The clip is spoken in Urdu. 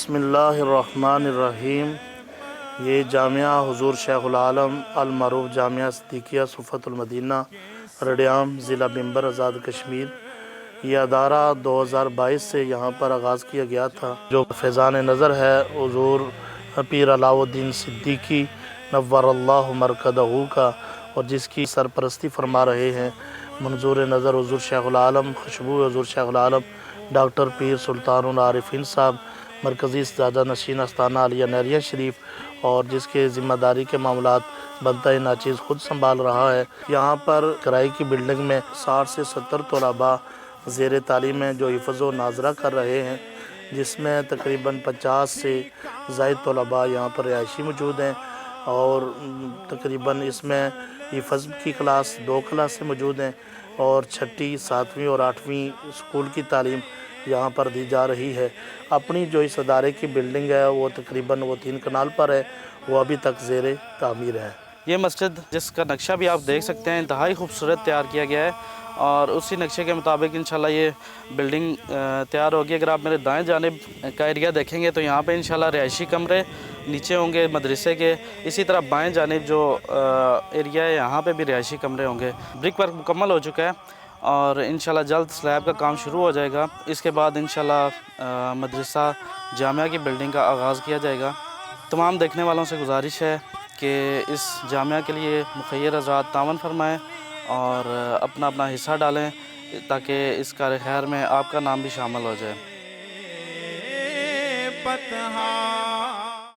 بسم اللہ الرحمن الرحیم۔ یہ جامعہ حضور شیخ العالم المعروف جامعہ صدیقیہ صفت المدینہ رڈیام ضلع بمبر آزاد کشمیر، یہ ادارہ 2022 سے یہاں پر آغاز کیا گیا تھا، جو فیضان نظر ہے حضور پیر علاؤ الدین صدیقی نور اللہ مرکزہ کا، اور جس کی سرپرستی فرما رہے ہیں منظور نظر حضور شیخ العالم، خوشبو حضور شیخ العالم ڈاکٹر پیر سلطان العارفین صاحب، مرکزی سجادہ نشین استانہ عالیہ نہریہ شریف، اور جس کے ذمہ داری کے معاملات بنتا ناچیز خود سنبھال رہا ہے۔ یہاں پر کرائے کی بلڈنگ میں 60 سے 70 طلباء زیر تعلیم ہیں جو حفظ و ناظرہ کر رہے ہیں، جس میں تقریباً 50 سے زائد طلباء یہاں پر رہائشی موجود ہیں، اور تقریباً اس میں حفظ کی کلاس 2 کلاسیں موجود ہیں، اور 6ٹھی 7ویں اور 8ویں اسکول کی تعلیم یہاں پر دی جا رہی ہے۔ اپنی جو اس ادارے کی بلڈنگ ہے وہ تقریباً 3 کنال پر ہے، وہ ابھی تک زیر تعمیر ہے۔ یہ مسجد جس کا نقشہ بھی آپ دیکھ سکتے ہیں انتہائی خوبصورت تیار کیا گیا ہے، اور اسی نقشے کے مطابق انشاءاللہ یہ بلڈنگ تیار ہوگی۔ اگر آپ میرے دائیں جانب کا ایریا دیکھیں گے تو یہاں پہ انشاءاللہ رہائشی کمرے نیچے ہوں گے مدرسے کے، اسی طرح بائیں جانب جو ایریا ہے یہاں پہ بھی رہائشی کمرے ہوں گے۔ برک ورک مکمل ہو چکا ہے اور انشاءاللہ جلد سلیب کا کام شروع ہو جائے گا۔ اس کے بعد انشاءاللہ مدرسہ جامعہ کی بلڈنگ کا آغاز کیا جائے گا۔ تمام دیکھنے والوں سے گزارش ہے کہ اس جامعہ کے لیے مخیر حضرات تعاون فرمائیں اور اپنا اپنا حصہ ڈالیں تاکہ اس کار خیر میں آپ کا نام بھی شامل ہو جائے۔